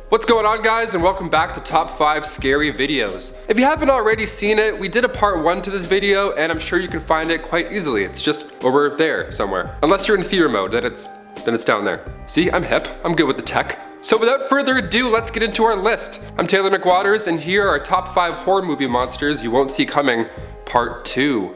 What's going on, guys, and welcome back to Top 5 Scary Videos. If you haven't already seen it, we did a part 1 to this video, and I'm sure you can find it quite easily. It's just over there somewhere. Unless you're in theater mode, then it's down there. See, I'm hip, I'm good with the tech. So without further ado, let's get into our list. I'm Taylor McWatters, and here are top 5 horror movie monsters you won't see coming, part 2.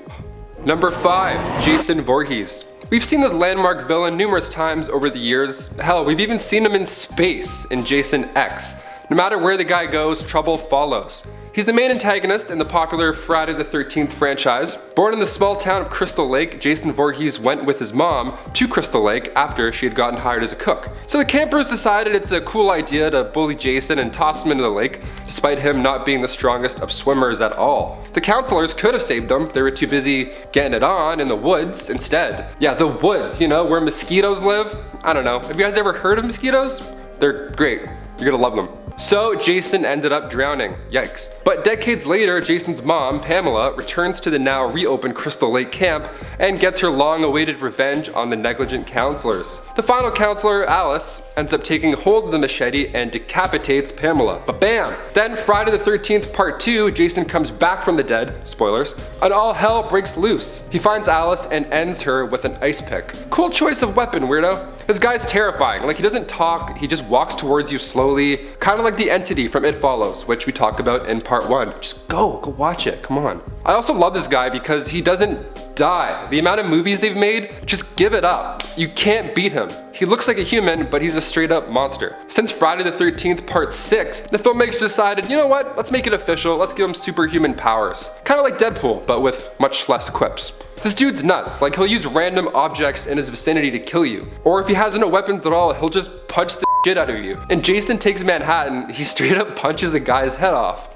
Number 5, Jason Voorhees. We've seen this landmark villain numerous times over the years. Hell, we've even seen him in space in Jason X. No matter where the guy goes, trouble follows. He's the main antagonist in the popular Friday the 13th franchise. Born in the small town of Crystal Lake, Jason Voorhees went with his mom to Crystal Lake after she had gotten hired as a cook. So the campers decided it's a cool idea to bully Jason and toss him into the lake, despite him not being the strongest of swimmers at all. The counselors could have saved him, they were too busy getting it on in the woods instead. Yeah, the woods, you know, where mosquitoes live. I don't know, have you guys ever heard of mosquitoes? They're great, you're gonna love them. So Jason ended up drowning, yikes. But decades later, Jason's mom, Pamela, returns to the now reopened Crystal Lake camp and gets her long-awaited revenge on the negligent counselors. The final counselor, Alice, ends up taking hold of the machete and decapitates Pamela. Ba-bam! Then Friday the 13th part 2, Jason comes back from the dead, spoilers, and all hell breaks loose. He finds Alice and ends her with an ice pick. Cool choice of weapon, weirdo. This guy's terrifying, like he doesn't talk, he just walks towards you slowly, kind of like the entity from It Follows, which we talked about in part 1. Just go watch it, come on. I also love this guy because he doesn't die. The amount of movies they've made, just give it up. You can't beat him. He looks like a human, but he's a straight up monster. Since Friday the 13th part 6, the filmmakers decided, you know what, let's make it official, let's give him superhuman powers. Kind of like Deadpool, but with much less quips. This dude's nuts, like he'll use random objects in his vicinity to kill you. Or if he has no weapons at all, he'll just punch the shit out of you. And Jason Takes Manhattan, he straight up punches a guy's head off.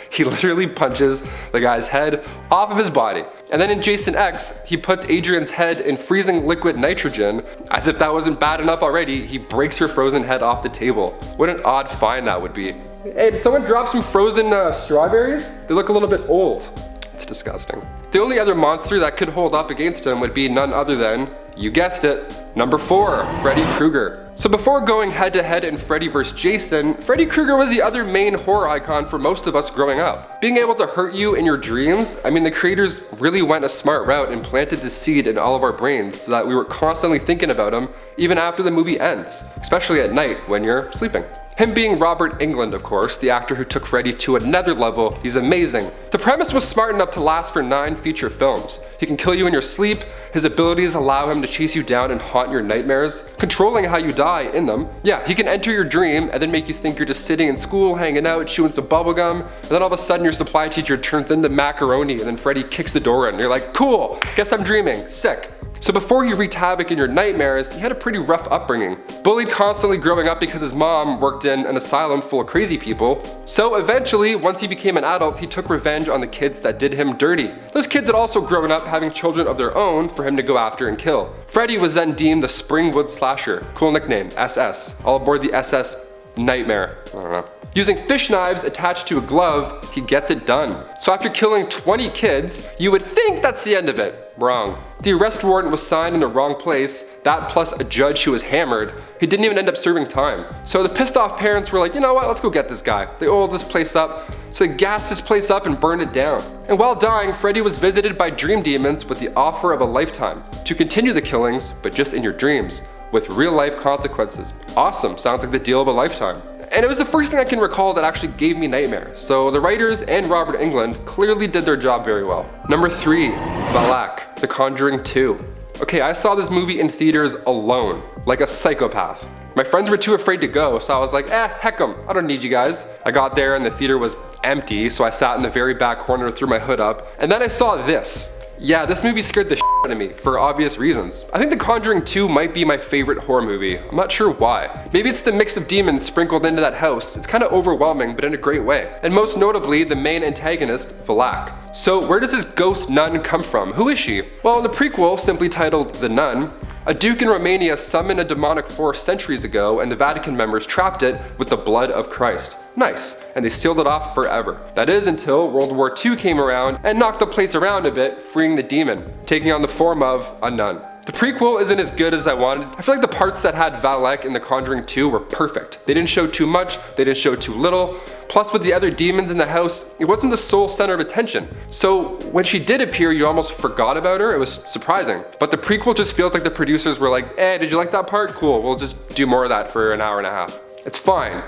He literally punches the guy's head off of his body. And then in Jason X, he puts Adrian's head in freezing liquid nitrogen. As if that wasn't bad enough already, he breaks her frozen head off the table. What an odd find that would be. Hey, did someone drop some frozen strawberries? They look a little bit old. It's disgusting. The only other monster that could hold up against him would be none other than, you guessed it, number 4, Freddy Krueger. So before going head to head in Freddy vs. Jason, Freddy Krueger was the other main horror icon for most of us growing up. Being able to hurt you in your dreams, I mean, the creators really went a smart route and planted the seed in all of our brains so that we were constantly thinking about him even after the movie ends, especially at night when you're sleeping. Him being Robert Englund, of course, the actor who took Freddy to another level, he's amazing. The premise was smart enough to last for 9 feature films. He can kill you in your sleep, his abilities allow him to chase you down and haunt your nightmares, controlling how you die in them. Yeah, he can enter your dream and then make you think you're just sitting in school, hanging out, chewing some bubblegum, and then all of a sudden your supply teacher turns into macaroni and then Freddy kicks the door in and you're like, cool, guess I'm dreaming, sick. So before he wreaked havoc in your nightmares, he had a pretty rough upbringing. Bullied constantly growing up because his mom worked in an asylum full of crazy people. So eventually, once he became an adult, he took revenge on the kids that did him dirty. Those kids had also grown up having children of their own for him to go after and kill. Freddy was then deemed the Springwood Slasher, cool nickname, SS, all aboard the SS Nightmare, I don't know. Using fish knives attached to a glove, he gets it done. So after killing 20 kids, you would think that's the end of it. Wrong. The arrest warrant was signed in the wrong place, that plus a judge who was hammered. He didn't even end up serving time. So the pissed off parents were like, you know what, let's go get this guy. They oiled this place up, so they gassed this place up and burned it down. And while dying, Freddy was visited by dream demons with the offer of a lifetime to continue the killings, but just in your dreams, with real life consequences. Awesome, sounds like the deal of a lifetime. And it was the first thing I can recall that actually gave me nightmares, so the writers and Robert Englund clearly did their job very well. Number 3, Valak, The Conjuring 2. Okay, I saw this movie in theaters alone, like a psychopath. My friends were too afraid to go, so I was like, heck 'em, I don't need you guys. I got there and the theater was empty, so I sat in the very back corner, threw my hood up, and then I saw this. Yeah, this movie scared the shit out of me for obvious reasons. I think The Conjuring 2 might be my favorite horror movie. I'm not sure why. Maybe it's the mix of demons sprinkled into that house. It's kind of overwhelming, but in a great way. And most notably, the main antagonist, Valak. So where does this ghost nun come from? Who is she? Well, in the prequel, simply titled The Nun, a duke in Romania summoned a demonic force centuries ago and the Vatican members trapped it with the blood of Christ. Nice, and they sealed it off forever. That is until World War II came around and knocked the place around a bit, freeing the demon, taking on the form of a nun. The prequel isn't as good as I wanted. I feel like the parts that had Valak in The Conjuring 2 were perfect. They didn't show too much, they didn't show too little. Plus with the other demons in the house, it wasn't the sole center of attention. So when she did appear, you almost forgot about her. It was surprising. But the prequel just feels like the producers were like, did you like that part? Cool, we'll just do more of that for an hour and a half. It's fine.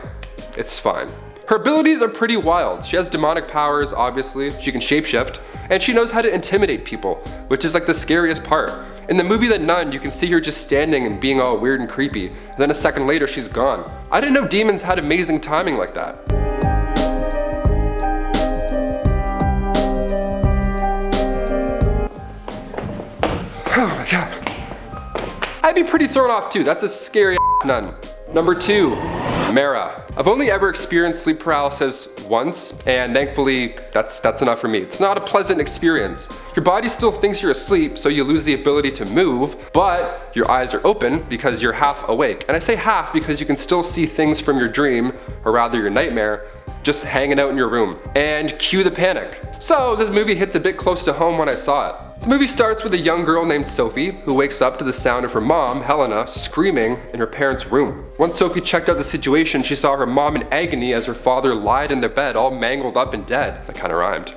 It's fine. Her abilities are pretty wild. She has demonic powers, obviously. She can shapeshift, and she knows how to intimidate people, which is like the scariest part. In the movie The Nun, you can see her just standing and being all weird and creepy, and then a second later she's gone. I didn't know demons had amazing timing like that. Oh my god. I'd be pretty thrown off too. That's a scary ass nun. Number 2, Mara. I've only ever experienced sleep paralysis once, and thankfully that's enough for me. It's not a pleasant experience. Your body still thinks you're asleep, so you lose the ability to move, but your eyes are open because you're half awake. And I say half because you can still see things from your dream, or rather your nightmare, just hanging out in your room. And cue the panic. So this movie hits a bit close to home when I saw it. The movie starts with a young girl named Sophie who wakes up to the sound of her mom, Helena, screaming in her parents' room. Once Sophie checked out the situation, she saw her mom in agony as her father lied in their bed, all mangled up and dead. That kind of rhymed.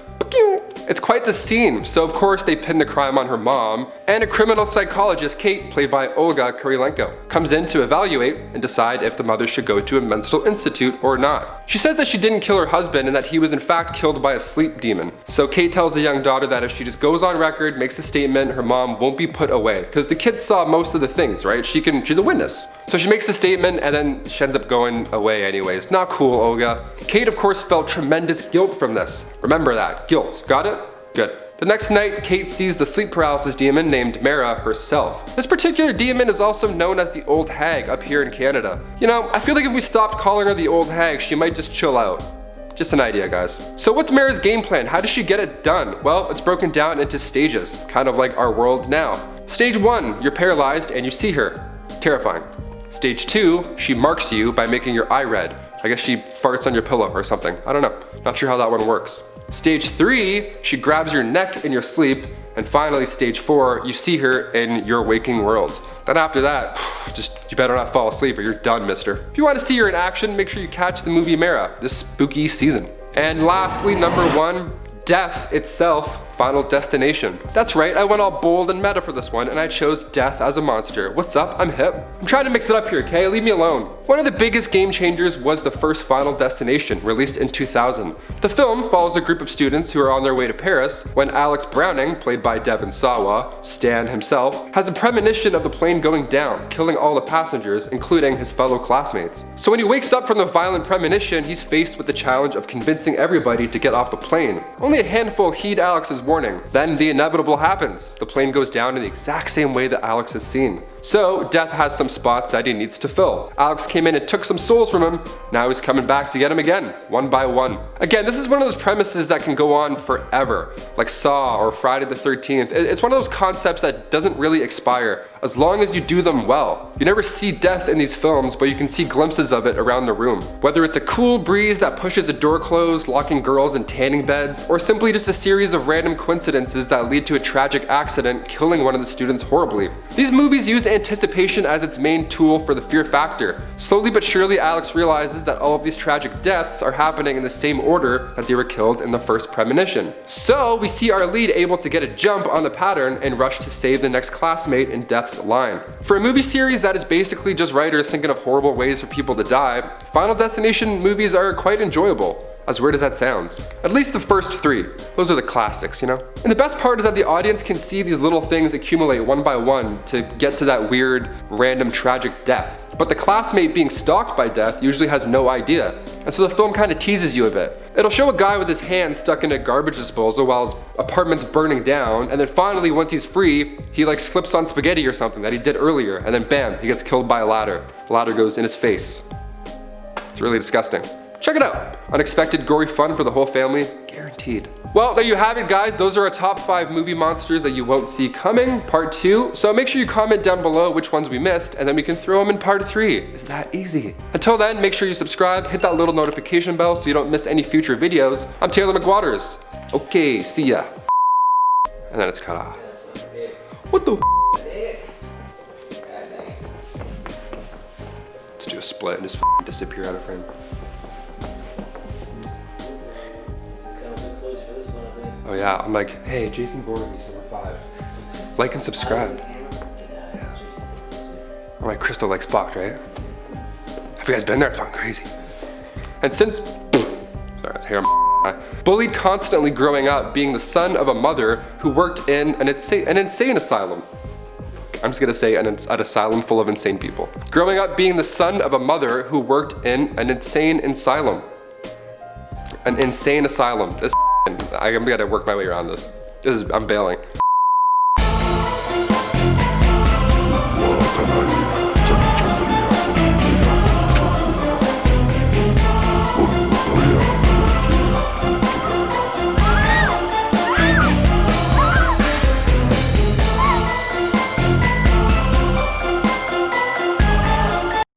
It's quite the scene, so of course they pin the crime on her mom, and a criminal psychologist, Kate, played by Olga Kurylenko, comes in to evaluate and decide if the mother should go to a mental institute or not. She says that she didn't kill her husband and that he was in fact killed by a sleep demon. So Kate tells the young daughter that if she just goes on record, makes a statement, her mom won't be put away. Because the kids saw most of the things, right? She's a witness. So she makes a statement and then she ends up going away anyways. Not cool, Olga. Kate of course felt tremendous guilt from this. Remember that, guilt. Got it? Good. The next night, Kate sees the sleep paralysis demon named Mara herself. This particular demon is also known as the Old Hag up here in Canada. You know, I feel like if we stopped calling her the Old Hag, she might just chill out. Just an idea, guys. So what's Mara's game plan? How does she get it done? Well, it's broken down into stages, kind of like our world now. Stage 1, you're paralyzed and you see her. Terrifying. Stage 2, she marks you by making your eye red. I guess she farts on your pillow or something. I don't know. Not sure how that one works. Stage 3, she grabs your neck in your sleep. And finally, stage 4, you see her in your waking world. Then after that, you better not fall asleep or you're done, mister. If you want to see her in action, make sure you catch the movie Mara this spooky season. And lastly, number 1, death itself. Final Destination. That's right, I went all bold and meta for this one and I chose death as a monster. What's up? I'm hip. I'm trying to mix it up here, okay? Leave me alone. One of the biggest game changers was the first Final Destination, released in 2000. The film follows a group of students who are on their way to Paris when Alex Browning, played by Devon Sawa, Stan himself, has a premonition of the plane going down, killing all the passengers, including his fellow classmates. So when he wakes up from the violent premonition, he's faced with the challenge of convincing everybody to get off the plane. Only a handful heed Alex's warning. Then the inevitable happens. The plane goes down in the exact same way that Alex has seen. So Death has some spots that he needs to fill. Alex came in and took some souls from him. Now he's coming back to get him again, one by one. Again, this is one of those premises that can go on forever, like Saw or Friday the 13th. It's one of those concepts that doesn't really expire, as long as you do them well. You never see death in these films, but you can see glimpses of it around the room. Whether it's a cool breeze that pushes a door closed, locking girls in tanning beds, or simply just a series of random coincidences that lead to a tragic accident, killing one of the students horribly. These movies use anticipation as its main tool for the fear factor. Slowly but surely, Alex realizes that all of these tragic deaths are happening in the same order that they were killed in the first premonition. So we see our lead able to get a jump on the pattern and rush to save the next classmate in Death's line. For a movie series that is basically just writers thinking of horrible ways for people to die, Final Destination movies are quite enjoyable. As weird as that sounds. At least the first 3. Those are the classics, you know? And the best part is that the audience can see these little things accumulate one by one to get to that weird, random, tragic death. But the classmate being stalked by death usually has no idea. And so the film kind of teases you a bit. It'll show a guy with his hand stuck in a garbage disposal while his apartment's burning down, and then finally, once he's free, he like slips on spaghetti or something that he did earlier, and then bam, he gets killed by a ladder. The ladder goes in his face. It's really disgusting. Check it out. Unexpected gory fun for the whole family, guaranteed. Well, there you have it, guys. Those are our top 5 movie monsters that you won't see coming, part 2. So make sure you comment down below which ones we missed, and then we can throw them in part 3. It's that easy. Until then, make sure you subscribe, hit that little notification bell so you don't miss any future videos. I'm Taylor McWatters. Okay, see ya. And then it's cut off. What the split and just disappear out of frame. Oh yeah, I'm like, hey, Jason VORHEES, number 5. Like and subscribe. Yeah. Oh, my Crystal likes blocked, right? Have you guys been there? It's fucking crazy. And since, sorry, it's hair on my eye. Bullied constantly growing up, being the son of a mother who worked in an insane asylum. I'm just gonna say an asylum full of insane people. Growing up being the son of a mother who worked in an insane asylum. An insane asylum. This I'm gonna work my way around this. I'm bailing.